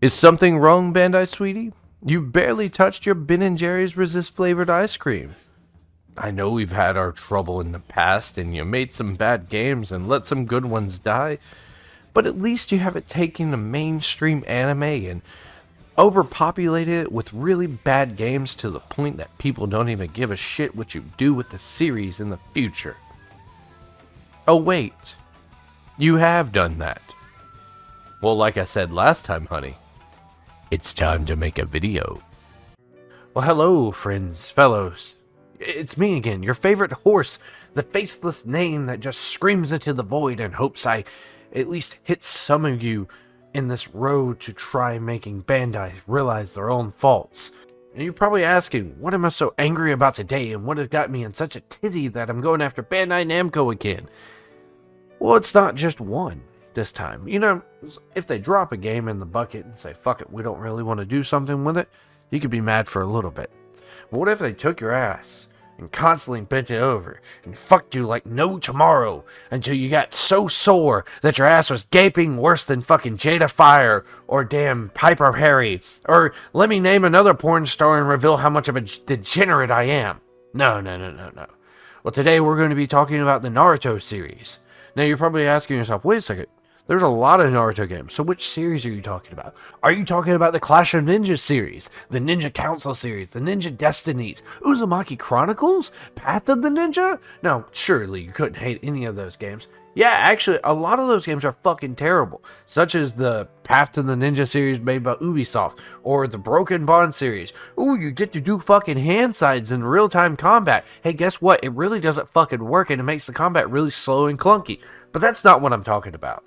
Is something wrong, Bandai sweetie? You've barely touched your Ben & Jerry's resist flavored ice cream. I know we've had our trouble in the past and you made some bad games and let some good ones die, but at least you haven't taken the mainstream anime and overpopulated it with really bad games to the point that people don't even give a shit what you do with the series in the future. Oh wait, you have done that. Well, like I said last time, honey, it's time to make a video. Well, hello, friends, fellows. It's me again, your favorite horse, the faceless name that just screams into the void and hopes I at least hit some of you in this road to try making Bandai realize their own faults. And you're probably asking, what am I so angry about today and what has got me in such a tizzy that I'm going after Bandai Namco again? Well, it's not just one this time. You know, if they drop a game in the bucket and say, fuck it, we don't really want to do something with it, you could be mad for a little bit. But what if they took your ass and constantly bent it over and fucked you like no tomorrow until you got so sore that your ass was gaping worse than fucking Jada Fire or damn Piper Perry, or let me name another porn star and reveal how much of a degenerate I am? No. Well, today we're going to be talking about the Naruto series. Now you're probably asking yourself, wait a second, there's a lot of Naruto games, so which series are you talking about? Are you talking about the Clash of Ninja series, the Ninja Council series, the Ninja Destinies, Uzumaki Chronicles, Path of the Ninja? Now, surely you couldn't hate any of those games. Yeah, actually, a lot of those games are fucking terrible, such as the Path to the Ninja series made by Ubisoft, or the Broken Bond series. Ooh, you get to do fucking hand sides in real-time combat. Hey, guess what? It really doesn't fucking work, and it makes the combat really slow and clunky. But that's not what I'm talking about.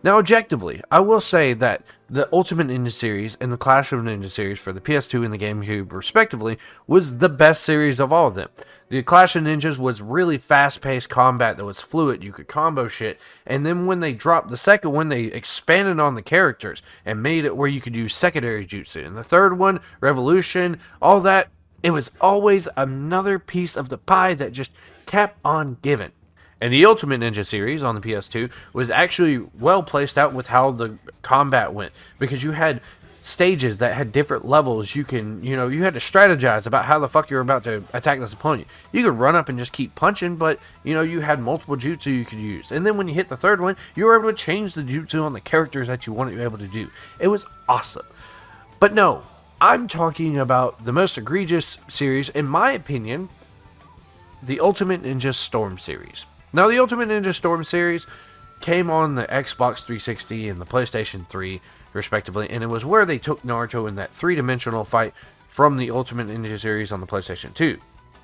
Now, objectively, I will say that the Ultimate Ninja series and the Clash of Ninja series for the PS2 and the GameCube, respectively, was the best series of all of them. The Clash of Ninjas was really fast-paced combat that was fluid, you could combo shit, and then when they dropped the second one, they expanded on the characters and made it where you could use secondary jutsu. And the third one, Revolution, all that, it was always another piece of the pie that just kept on giving. And the Ultimate Ninja series on the PS2 was actually well placed out with how the combat went, because you had stages that had different levels. You had to strategize about how the fuck you were about to attack this opponent. You could run up and just keep punching, but you had multiple jutsu you could use. And then when you hit the third one, you were able to change the jutsu on the characters that you wanted to be able to do. It was awesome. But no, I'm talking about the most egregious series, in my opinion, the Ultimate Ninja Storm series. Now, the Ultimate Ninja Storm series came on the Xbox 360 and the PlayStation 3, respectively, and it was where they took Naruto in that three-dimensional fight from the Ultimate Ninja series on the PlayStation 2.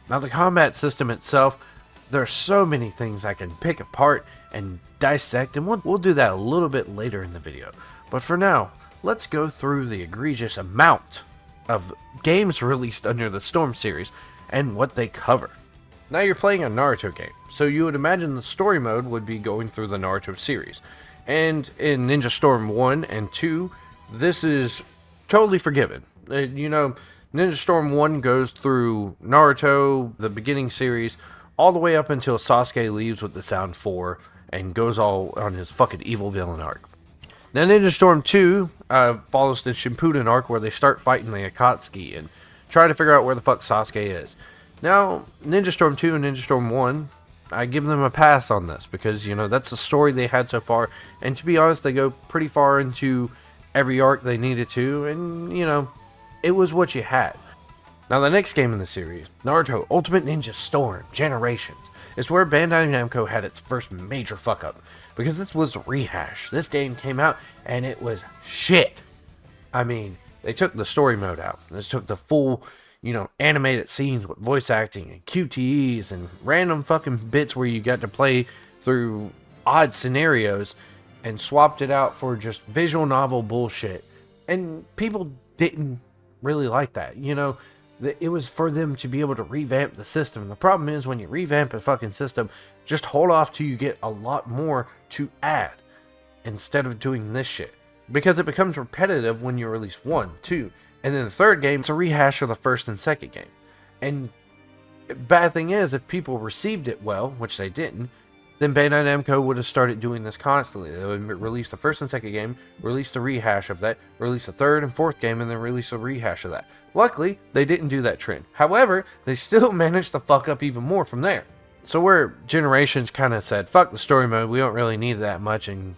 Now, the combat system itself, there are so many things I can pick apart and dissect, and we'll do that a little bit later in the video. But for now, let's go through the egregious amount of games released under the Storm series and what they cover. Now you're playing a Naruto game, so you would imagine the story mode would be going through the Naruto series. And in Ninja Storm 1 and 2, this is totally forgiven. Ninja Storm 1 goes through Naruto, the beginning series, all the way up until Sasuke leaves with the Sound 4 and goes all on his fucking evil villain arc. Now Ninja Storm 2 follows the Shippuden arc where they start fighting the Akatsuki and try to figure out where the fuck Sasuke is. Now, Ninja Storm 2 and Ninja Storm 1, I give them a pass on this because, that's the story they had so far. And to be honest, they go pretty far into every arc they needed to. And, it was what you had. Now, the next game in the series, Naruto Ultimate Ninja Storm Generations, is where Bandai Namco had its first major fuck-up. Because this was a rehash. This game came out and it was shit. I mean, they took the story mode out. They took the full animated scenes with voice acting and QTEs and random fucking bits where you got to play through odd scenarios and swapped it out for just visual novel bullshit. And people didn't really like that. It was for them to be able to revamp the system. The problem is when you revamp a fucking system, just hold off till you get a lot more to add instead of doing this shit. Because it becomes repetitive when you release 1, 2, and then the third game, it's a rehash of the first and second game. And bad thing is, if people received it well, which they didn't, then Bandai Namco would have started doing this constantly. They would release the first and second game, release a rehash of that, release a third and fourth game, and then release a rehash of that. Luckily, they didn't do that trend. However, they still managed to fuck up even more from there. So where Generations kind of said, fuck the story mode, we don't really need that much, and,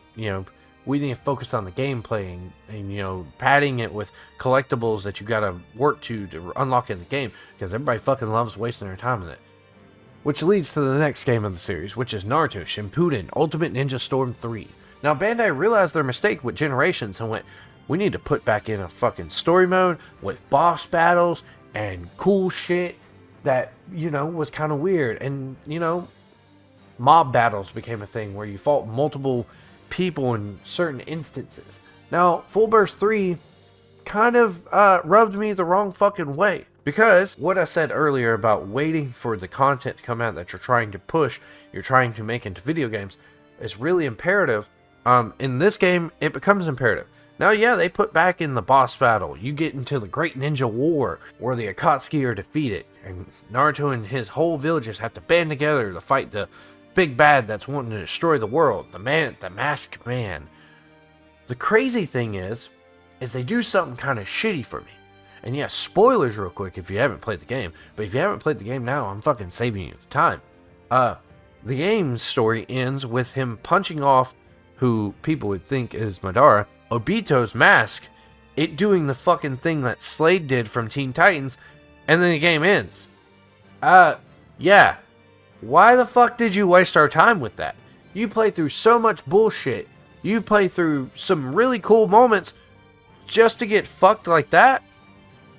we need to focus on the gameplay and padding it with collectibles that you gotta work to unlock in the game, because everybody fucking loves wasting their time in it. Which leads to the next game of the series, which is Naruto Shippuden Ultimate Ninja Storm 3. Now, Bandai realized their mistake with Generations and went, we need to put back in a fucking story mode with boss battles and cool shit that, was kind of weird. And, mob battles became a thing where you fought multiple people in certain instances. Now, Full Burst 3 kind of rubbed me the wrong fucking way. Because what I said earlier about waiting for the content to come out that you're trying to push, you're trying to make into video games, is really imperative. In this game, it becomes imperative. Now, yeah, they put back in the boss battle. You get into the Great Ninja War, where the Akatsuki are defeated, and Naruto and his whole villagers have to band together to fight the big bad that's wanting to destroy the world, the masked man. The crazy thing is they do something kind of shitty for me. And yeah, spoilers real quick if you haven't played the game. But if you haven't played the game now, I'm fucking saving you the time. The game's story ends with him punching off who people would think is Madara, Obito's mask, it doing the fucking thing that Slade did from Teen Titans, and then the game ends. Yeah. Why the fuck did you waste our time with that? You play through so much bullshit. You play through some really cool moments just to get fucked like that?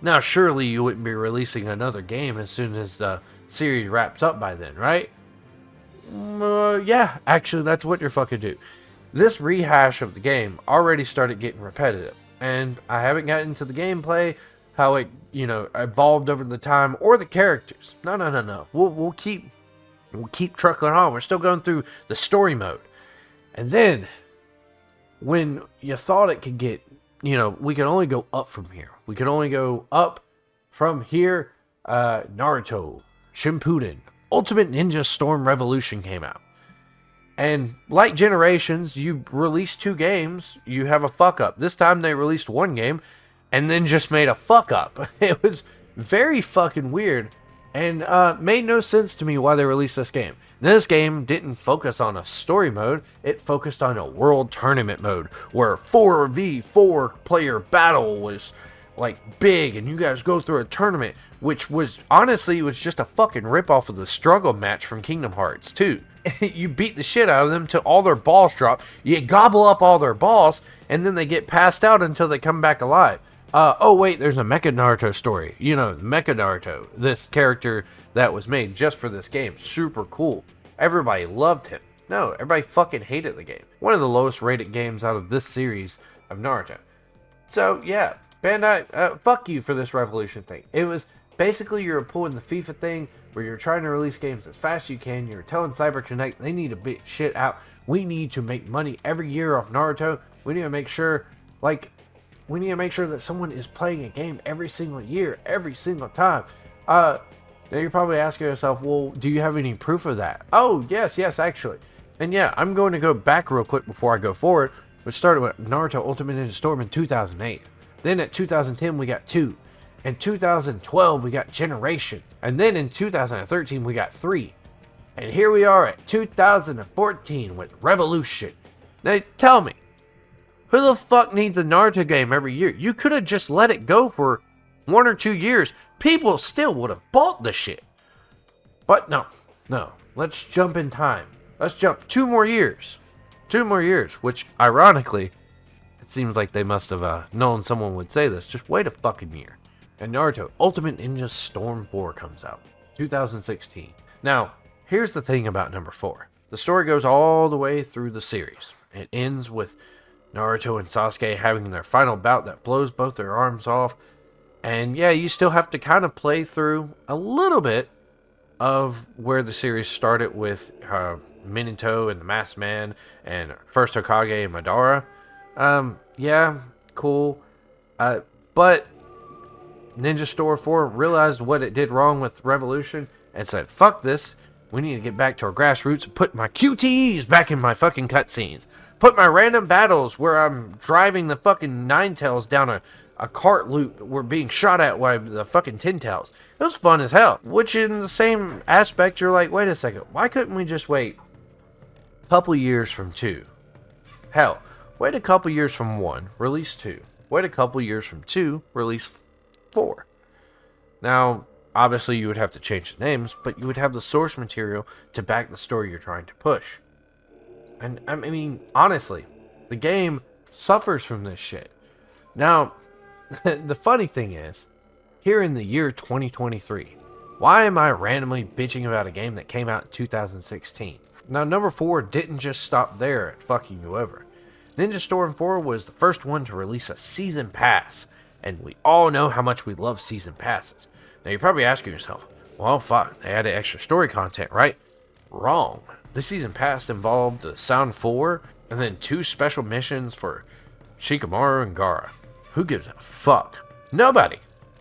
Now, surely you wouldn't be releasing another game as soon as the series wraps up by then, right? Yeah, actually, that's what you're fucking do. This rehash of the game already started getting repetitive, and I haven't gotten into the gameplay, how it, evolved over the time, or the characters. No. We'll keep trucking on. We're still going through the story mode. And then, when you thought it could get, we can only go up from here. We can only go up from here. Naruto Shippuden Ultimate Ninja Storm Revolution came out. And like Generations, you release 2 games, you have a fuck up. This time they released 1 game and then just made a fuck up. It was very fucking weird and made no sense to me why they released this game. This game didn't focus on a story mode, it focused on a world tournament mode where 4v4 player battle was like big and you guys go through a tournament, which was honestly was just a fucking ripoff of the struggle match from Kingdom Hearts 2. You beat the shit out of them till all their balls drop, you gobble up all their balls, and then they get passed out until they come back alive. Oh wait, there's a Mecha Naruto story. Mecha Naruto, this character that was made just for this game. Super cool. Everybody loved him. No, everybody fucking hated the game. One of the lowest rated games out of this series of Naruto. So yeah, Bandai, fuck you for this Revolution thing. It was basically you're pulling the FIFA thing where you're trying to release games as fast as you can. You're telling CyberConnect they need to beat shit out. We need to make money every year off Naruto. We need to make sure, that someone is playing a game every single year, every single time. Now you're probably asking yourself, well, do you have any proof of that? Oh, yes, actually. And yeah, I'm going to go back real quick before I go forward. We started with Naruto Ultimate Ninja Storm in 2008. Then at 2010, we got 2. In 2012, we got Generation. And then in 2013, we got 3. And here we are at 2014 with Revolution. Now, tell me, who the fuck needs a Naruto game every year? You could have just let it go for 1 or 2 years. People still would have bought the shit. But no. Let's jump in time. Let's jump 2 more years. 2 more years, which, ironically, it seems like they must have known someone would say this. Just wait a fucking year. And Naruto Ultimate Ninja Storm 4 comes out. 2016. Now, here's the thing about number 4. The story goes all the way through the series. It ends with Naruto and Sasuke having their final bout that blows both their arms off. And yeah, you still have to kind of play through a little bit of where the series started with Minato and the Masked Man and first Hokage and Madara. Yeah, cool. But Ninja Storm 4 realized what it did wrong with Revolution and said, fuck this. We need to get back to our grassroots and put my QTEs back in my fucking cutscenes. Put my random battles where I'm driving the fucking Ninetales down a cart loop we're being shot at by the fucking Tin Tails. It was fun as hell. Which in the same aspect, you're like, wait a second, why couldn't we just wait a couple years from 2? Hell, wait a couple years from 1, release 2. Wait a couple years from 2, release 4. Now, obviously you would have to change the names, but you would have the source material to back the story you're trying to push. And, I mean, honestly, the game suffers from this shit. Now, the funny thing is, here in the year 2023, why am I randomly bitching about a game that came out in 2016? Now, number 4 didn't just stop there at fucking you over. Ninja Storm 4 was the first one to release a season pass, and we all know how much we love season passes. Now, you're probably asking yourself, well, fuck, they added extra story content, right? Wrong. The season pass involved the Sound 4, and then 2 special missions for Shikamaru and Gaara. Who gives a fuck? Nobody.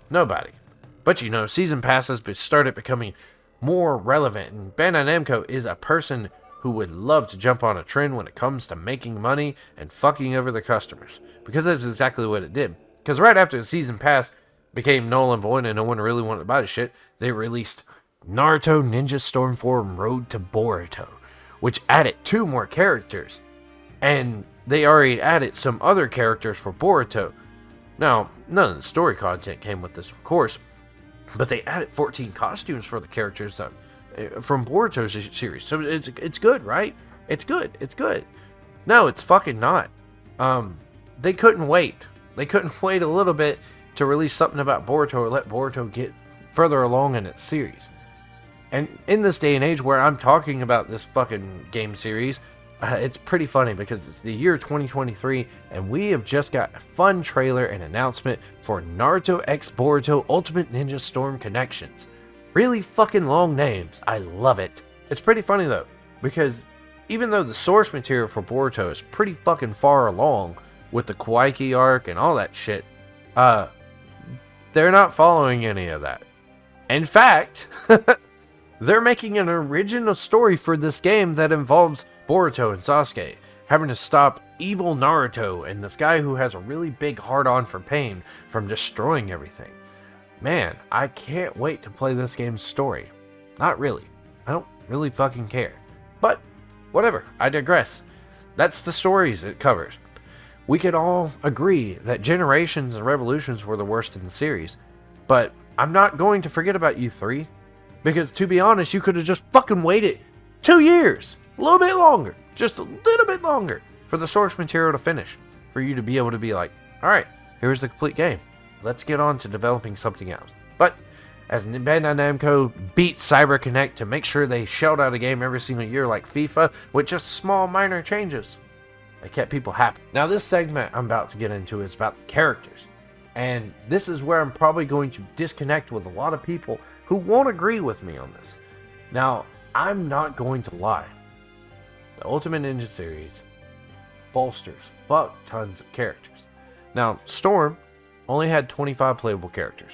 But you know, season passes started becoming more relevant, and Bandai Namco is a person who would love to jump on a trend when it comes to making money and fucking over the customers. Because that's exactly what it did. Because right after the season pass became null and void and no one really wanted to buy the shit, they released Naruto Ninja Storm 4 Road to Boruto, which added 2 more characters. And they already added some other characters for Boruto. Now, none of the story content came with this, of course, but they added 14 costumes for the characters from Boruto's series. So it's good, right? It's good. No, it's fucking not. They couldn't wait. They couldn't wait a little bit to release something about Boruto or let Boruto get further along in its series. And in this day and age where I'm talking about this fucking game series, it's pretty funny because it's the year 2023 and we have just got a fun trailer and announcement for Naruto X Boruto Ultimate Ninja Storm Connections. Really fucking long names. I love it. It's pretty funny though, because even though the source material for Boruto is pretty fucking far along with the Kawaii arc and all that shit, they're not following any of that. In fact, they're making an original story for this game that involves Boruto and Sasuke having to stop evil Naruto and this guy who has a really big hard-on for pain from destroying everything. Man, I can't wait to play this game's story. Not really. I don't really fucking care. But, whatever, I digress. That's the stories it covers. We could all agree that Generations and Revolutions were the worst in the series, but I'm not going to forget about you 3, because to be honest, you could have just fucking waited 2 years, a little bit longer, just a little bit longer, for the source material to finish, for you to be able to be like, alright, here's the complete game. Let's get on to developing something else. But, as Bandai Namco beat CyberConnect to make sure they shelled out a game every single year like FIFA, with just small minor changes, they kept people happy. Now this segment I'm about to get into is about the characters. And this is where I'm probably going to disconnect with a lot of people who won't agree with me on this. Now, I'm not going to lie. The Ultimate Ninja series bolsters fuck tons of characters. Now, Storm only had 25 playable characters.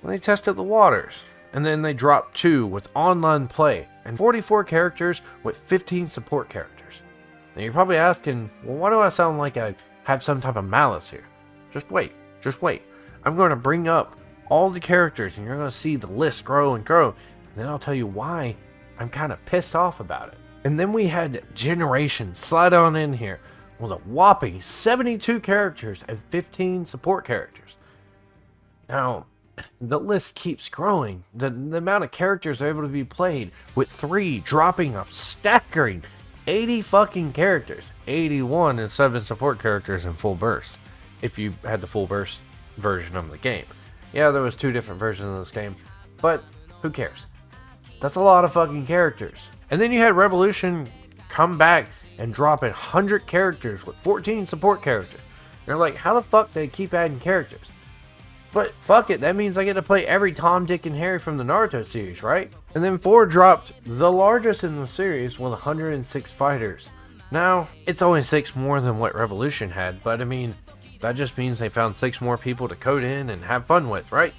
They tested the waters, and then they dropped 2 with online play, and 44 characters with 15 support characters. Now you're probably asking, well, why do I sound like I have some type of malice here? Just wait. I'm going to bring up all the characters, and you're going to see the list grow and grow, and then I'll tell you why I'm kind of pissed off about it. And then we had Generations slide on in here with a whopping 72 characters and 15 support characters. Now, the list keeps growing. The amount of characters are able to be played, with 3 dropping a staggering 80 fucking characters. 81 and 7 support characters in full burst, if you had the full burst version of the game. Yeah, there was 2 different versions of this game, but who cares? That's a lot of fucking characters. And then you had Revolution come back and drop 100 characters with 14 support characters. You're like, how the fuck do they keep adding characters? But fuck it, that means I get to play every Tom, Dick, and Harry from the Naruto series, right? And then 4 dropped the largest in the series with 106 fighters. Now, it's only 6 more than what Revolution had, but I mean, that just means they found 6 more people to code in and have fun with, right?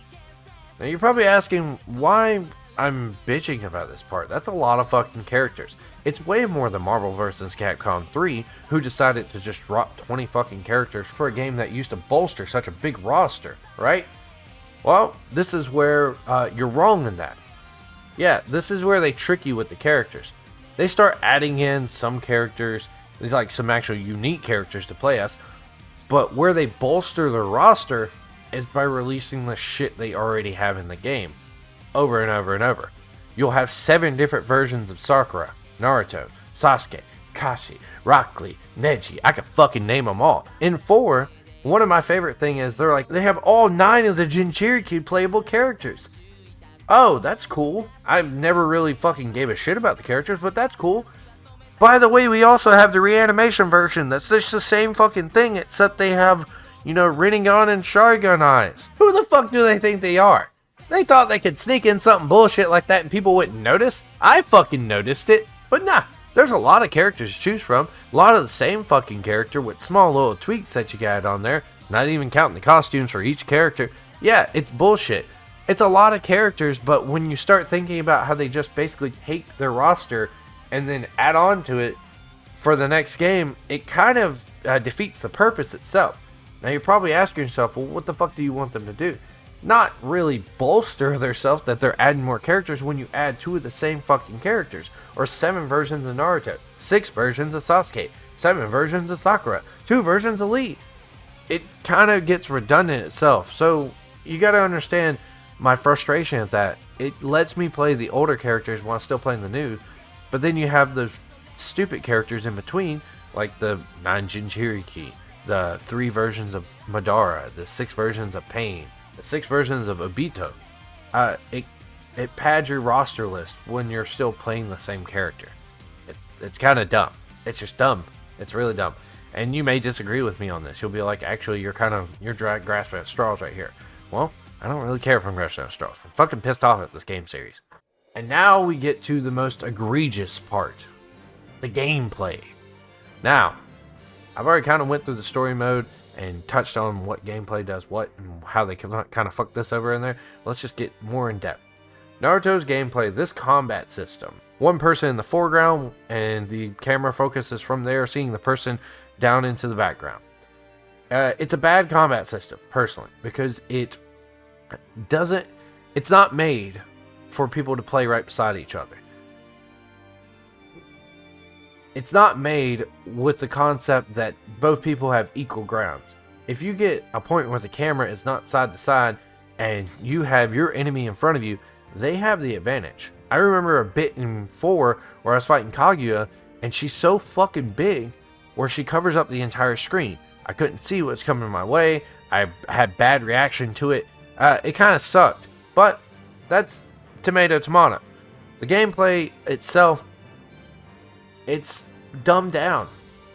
Now you're probably asking why I'm bitching about this part. That's a lot of fucking characters. It's way more than Marvel vs. Capcom 3, who decided to just drop 20 fucking characters for a game that used to bolster such a big roster, right? Well, this is where you're wrong in that. Yeah, this is where they trick you with the characters. They start adding in some characters, there's like some actual unique characters to play as, but where they bolster their roster is by releasing the shit they already have in the game, over and over and over. You'll have 7 different versions of Sakura, Naruto, Sasuke, Kashi, Rock Lee, Neji. I could fucking name them all. In 4, one of my favorite thing is they have all 9 of the Jinchuriki playable characters. Oh, that's cool. I never really fucking gave a shit about the characters, but that's cool. By the way, we also have the reanimation version. That's just the same fucking thing, except they have, Rinnegan and Sharingan eyes. Who the fuck do they think they are? They thought they could sneak in something bullshit like that and people wouldn't notice? I fucking noticed it. But nah, there's a lot of characters to choose from. A lot of the same fucking character with small little tweaks that you got on there. Not even counting the costumes for each character. Yeah, it's bullshit. It's a lot of characters, but when you start thinking about how they just basically take their roster and then add on to it for the next game, it kind of defeats the purpose itself. Now you're probably asking yourself, well, what the fuck do you want them to do? Not really bolster themselves that they're adding more characters when you add 2 of the same fucking characters, or 7 versions of Naruto, 6 versions of Sasuke, 7 versions of Sakura, 2 versions of Lee. It kind of gets redundant itself, so you gotta understand my frustration at that. It lets me play the older characters while still playing the new, but then you have those stupid characters in between, like the 9 Jinchuriki, the 3 versions of Madara, the 6 versions of Pain, the 6 versions of Obito. It pads your roster list when you're still playing the same character. It's kind of dumb. It's just dumb. It's really dumb. And you may disagree with me on this. You'll be like, actually, you're grasping at straws right here. Well, I don't really care if I'm grasping at straws. I'm fucking pissed off at this game series. And now we get to the most egregious part. The gameplay. Now, I've already kind of went through the story mode and touched on what gameplay does what and how they can kind of fuck this over in there. Let's just get more in depth. Naruto's gameplay, this combat system. One person in the foreground and the camera focuses from there, seeing the person down into the background. It's a bad combat system, personally, because it's not made for people to play right beside each other. It's not made with the concept that both people have equal grounds. If you get a point where the camera is not side to side and you have your enemy in front of you, they have the advantage. I remember a bit in 4 where I was fighting Kaguya and she's so fucking big where she covers up the entire screen. I couldn't see what's coming my way. I had bad reaction to it. It kind of sucked, but that's tomato. The gameplay itself, it's dumbed down.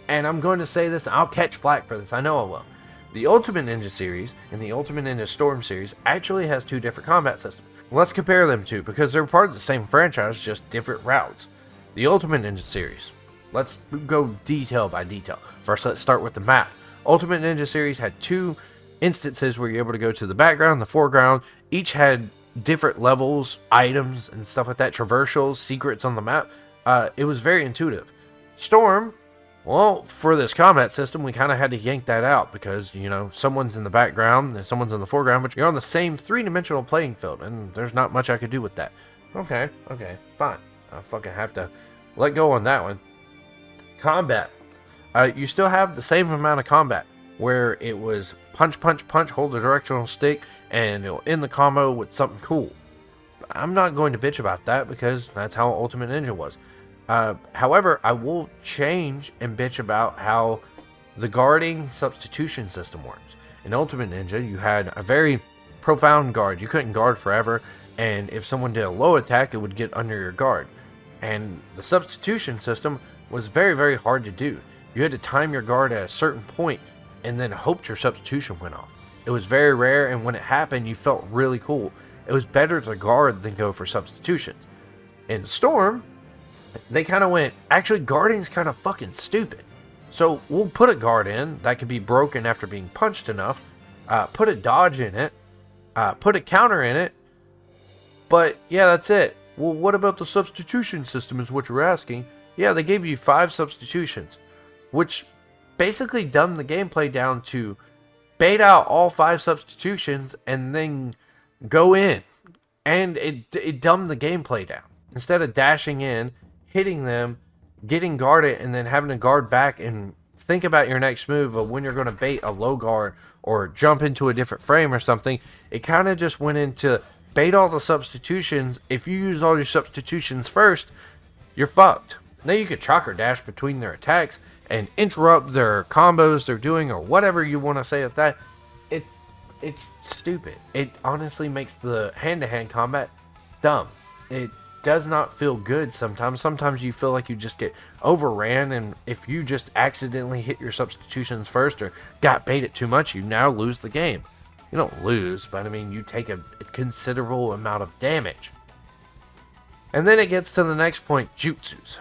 And I'm going to say this, I'll catch flack for this, I know I will. The Ultimate Ninja series and the Ultimate Ninja Storm series actually has 2 different combat systems. Let's compare them two because they're part of the same franchise, just different routes. The Ultimate Ninja series, let's go detail by detail. First, let's start with the map. Ultimate Ninja series had 2 instances where you're able to go to the background, the foreground. Each had different levels, items, and stuff like that, traversals, secrets on the map. It was very intuitive. Storm, well, for this combat system, we kind of had to yank that out because, someone's in the background and someone's in the foreground, but you're on the same 3-dimensional playing field, and there's not much I could do with that. Okay, fine. I fucking have to let go on that one. Combat. You still have the same amount of combat, where it was punch, punch, punch, hold the directional stick, and it'll end the combo with something cool. I'm not going to bitch about that because that's how Ultimate Ninja was. However, I will change and bitch about how the guarding substitution system works. In Ultimate Ninja, you had a very profound guard. You couldn't guard forever, and if someone did a low attack, it would get under your guard. And the substitution system was very, very hard to do. You had to time your guard at a certain point and then hoped your substitution went off. It was very rare, and when it happened, you felt really cool. It was better to guard than go for substitutions. In Storm, they kind of went, actually, guarding's kind of fucking stupid. So we'll put a guard in that could be broken after being punched enough, put a dodge in it, put a counter in it, But yeah, that's it. Well, what about the substitution system is what you're asking. Yeah, they gave you 5 substitutions, which basically dumbed the gameplay down to bait out all 5 substitutions and then go in. And it dumbed the gameplay down. Instead of dashing in, hitting them, getting guarded, and then having to guard back and think about your next move of when you're going to bait a low guard or jump into a different frame or something, it kind of just went into bait all the substitutions. If you use all your substitutions first, you're fucked. Now you could chalk or dash between their attacks and interrupt their combos they're doing or whatever you want to say with that. It's stupid. It honestly makes the hand-to-hand combat dumb. It does not feel good sometimes. Sometimes you feel like you just get overran, and if you just accidentally hit your substitutions first or got baited too much, you now lose the game. You don't lose, but I mean, you take a considerable amount of damage. And then it gets to the next point, jutsus.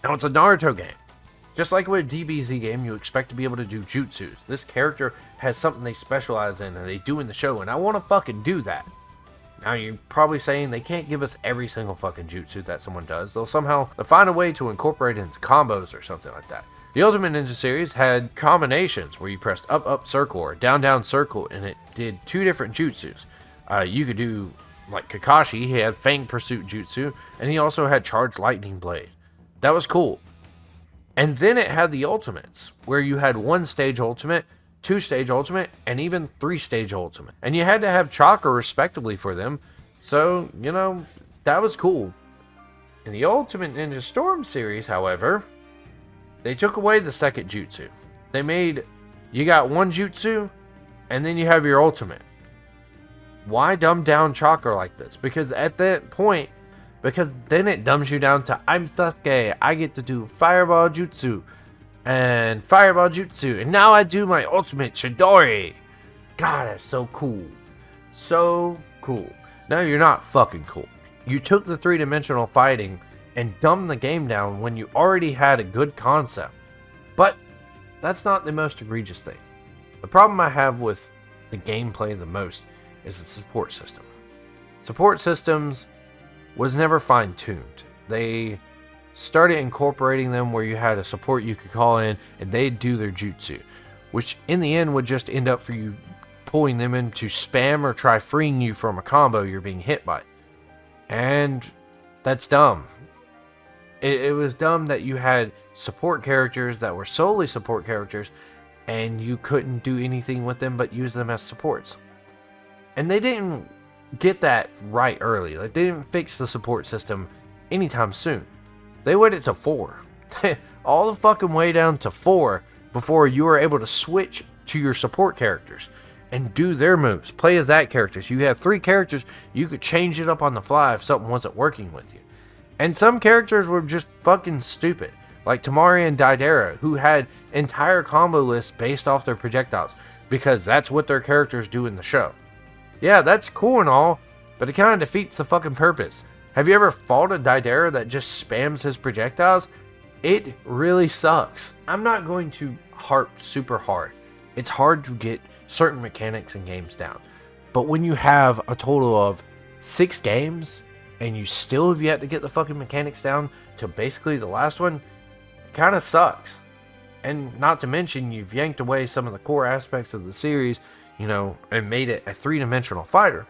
Now, it's a Naruto game. Just like with a DBZ game, you expect to be able to do jutsus. This character has something they specialize in and they do in the show, and I want to fucking do that. Now, you're probably saying they can't give us every single fucking jutsu that someone does. They'll find a way to incorporate it into combos or something like that. The Ultimate Ninja series had combinations where you pressed up, up, circle, or down, down, circle, and it did 2 different jutsus. You could do, like Kakashi, he had Fang Pursuit Jutsu, and he also had Charged Lightning Blade. That was cool. And then it had the ultimates, where you had 1-stage ultimate, 2-stage ultimate, and even 3-stage ultimate. And you had to have chakra respectively for them. So, you know, that was cool. In the Ultimate Ninja Storm series, however, they took away the second jutsu. They made, you got 1 jutsu, and then you have your ultimate. Why dumb down chakra like this? Because at that point, because then it dumbs you down to, I'm Sasuke, I get to do Fireball Jutsu, and Fireball Jutsu, and now I do my ultimate Chidori. God, that's so cool. So cool. No, you're not fucking cool. You took the 3-dimensional fighting and dumbed the game down when you already had a good concept. But that's not the most egregious thing. The problem I have with the gameplay the most is the support system. Support systems was never fine-tuned. They started incorporating them where you had a support you could call in and they'd do their jutsu, which in the end would just end up for you pulling them in to spam or try freeing you from a combo you're being hit by. And that's dumb. It was dumb that you had support characters that were solely support characters and you couldn't do anything with them but use them as supports. And they didn't get that right early. Like, they didn't fix the support system anytime soon. They waited to 4. All the fucking way down to 4 before you were able to switch to your support characters and do their moves. Play as that character. So you have 3 characters. You could change it up on the fly if something wasn't working with you. And some characters were just fucking stupid. Like Tamari and Daidara, who had entire combo lists based off their projectiles. Because that's what their characters do in the show. Yeah, that's cool and all, but it kind of defeats the fucking purpose. Have you ever fought a Daidara that just spams his projectiles? It really sucks. I'm not going to harp super hard. It's hard to get certain mechanics and games down. But when you have a total of 6 games, and you still have yet to get the fucking mechanics down to basically the last one, it kind of sucks. And not to mention, you've yanked away some of the core aspects of the series, you know, and made it a 3-dimensional fighter.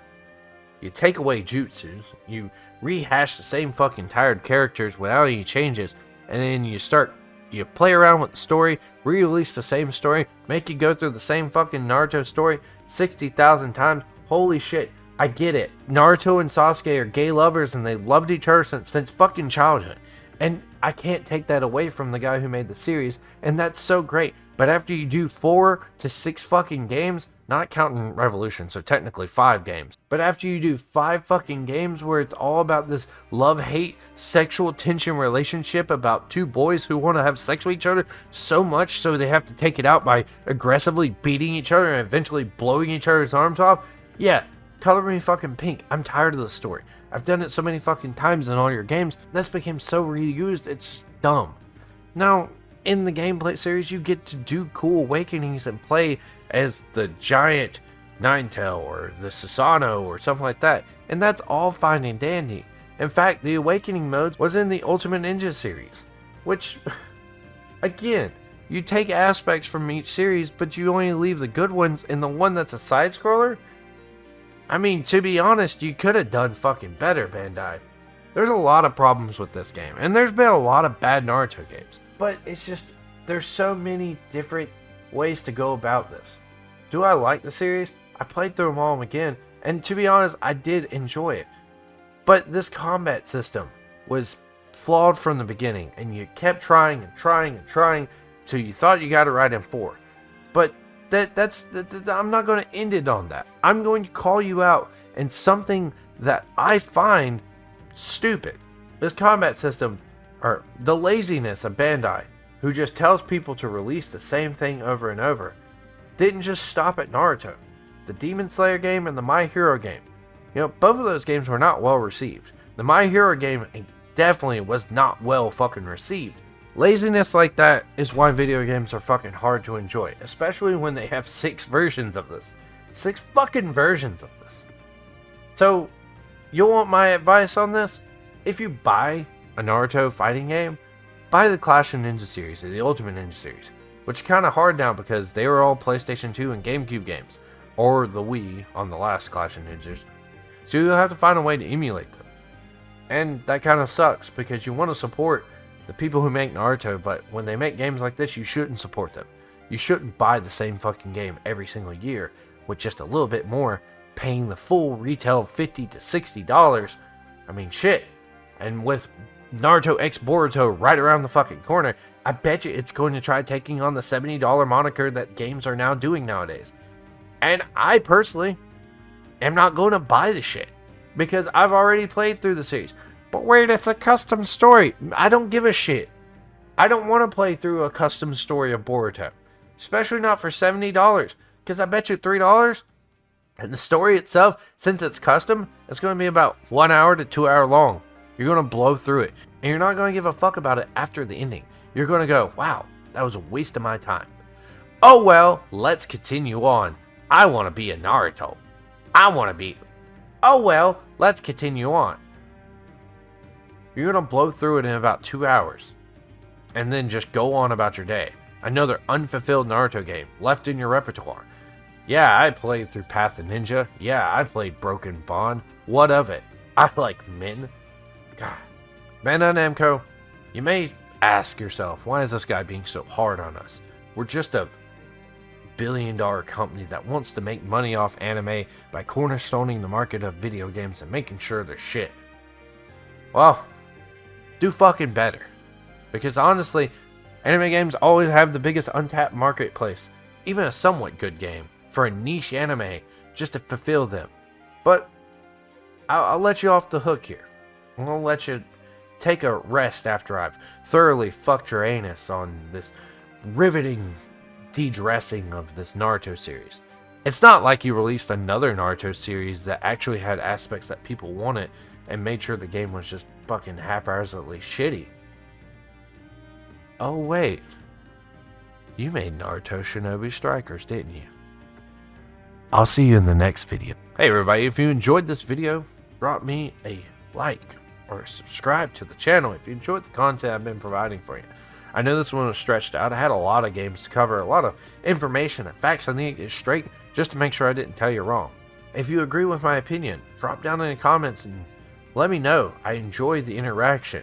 You take away jutsus, you rehash the same fucking tired characters without any changes, and then you play around with the story, re-release the same story, make you go through the same fucking Naruto story 60,000 times. Holy shit, I get it. Naruto and Sasuke are gay lovers and they loved each other since fucking childhood. And I can't take that away from the guy who made the series, and that's so great. But after you do 4 to 6 fucking games, not counting Revolution, so technically 5 games. But after you do 5 fucking games where it's all about this love-hate, sexual tension relationship about 2 boys who want to have sex with each other so much so they have to take it out by aggressively beating each other and eventually blowing each other's arms off. Yeah, color me fucking pink. I'm tired of the story. I've done it so many fucking times in all your games. That's became so reused, it's dumb. Now, in the gameplay series, you get to do cool awakenings and play as the giant Ninetale or the Susano or something like that, and that's all fine and dandy. In fact, the Awakening mode was in the Ultimate Ninja series, which, again, you take aspects from each series, but you only leave the good ones in the one that's a side-scroller? I mean, to be honest, you could have done fucking better, Bandai. There's a lot of problems with this game, and there's been a lot of bad Naruto games, but it's just, there's so many different ways to go about this. Do I like the series? I played through them all again, and to be honest, I did enjoy it. But this combat system was flawed from the beginning, and you kept trying and trying and trying till you thought you got it right in 4. But I'm not going to end it on that. I'm going to call you out in something that I find stupid. This combat system, or the laziness of Bandai, who just tells people to release the same thing over and over, didn't just stop at Naruto. The Demon Slayer game and the My Hero game. You know, both of those games were not well received. The My Hero game definitely was not well fucking received. Laziness like that is why video games are fucking hard to enjoy, especially when they have 6 versions of this. 6 fucking versions of this. So, you want my advice on this? If you buy a Naruto fighting game, buy the Clash of Ninja series or the Ultimate Ninja series, which is kind of hard now because they were all PlayStation 2 and GameCube games, or the Wii on the last Clash of Ninjas. So you'll have to find a way to emulate them. And that kind of sucks because you want to support the people who make Naruto, but when they make games like this, you shouldn't support them. You shouldn't buy the same fucking game every single year with just a little bit more, paying the full retail $50 to $60. I mean, shit. And with Naruto X Boruto right around the fucking corner, I bet you it's going to try taking on the $70 moniker that games are now doing nowadays. And I personally am not going to buy the shit because I've already played through the series. But wait, it's a custom story. I don't give a shit. I don't want to play through a custom story of Boruto. Especially not for $70. Because I bet you $3. And the story itself, since it's custom, it's going to be about 1 hour to 2 hour long. You're going to blow through it. And you're not going to give a fuck about it after the ending. You're going to go, wow, that was a waste of my time. Oh well, let's continue on. I want to be a Naruto. I want to be... Oh well, let's continue on. You're going to blow through it in about 2 hours. And then just go on about your day. Another unfulfilled Naruto game left in your repertoire. Yeah, I played through Path of Ninja. Yeah, I played Broken Bond. What of it? I like men. God. Bandai Namco, you may ask yourself, why is this guy being so hard on us? We're just a billion-dollar company that wants to make money off anime by cornerstoning the market of video games and making sure they're shit. Well, do fucking better. Because honestly, anime games always have the biggest untapped marketplace. Even a somewhat good game for a niche anime just to fulfill them. But I'll let you off the hook here. I'm going to let you take a rest after I've thoroughly fucked your anus on this riveting de-dressing of this Naruto series. It's not like you released another Naruto series that actually had aspects that people wanted and made sure the game was just fucking haphazardly shitty. Oh wait, you made Naruto Shinobi Strikers, didn't you? I'll see you in the next video. Hey everybody, if you enjoyed this video, drop me a like or subscribe to the channel if you enjoyed the content I've been providing for you. I know this one was stretched out. I had a lot of games to cover, a lot of information and facts I need to get straight just to make sure I didn't tell you wrong. If you agree with my opinion, drop down in the comments and let me know. I enjoy the interaction.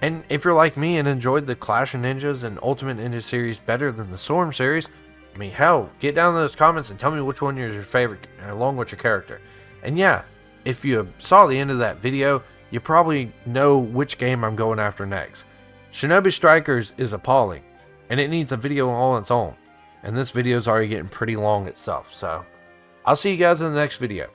And if you're like me and enjoyed the Clash of Ninjas and Ultimate Ninja series better than the Storm series, I mean, hell, get down in those comments and tell me which one is your favorite along with your character. And yeah, if you saw the end of that video, you probably know which game I'm going after next. Shinobi Strikers is appalling, and it needs a video all on its own. And this video is already getting pretty long itself, so I'll see you guys in the next video.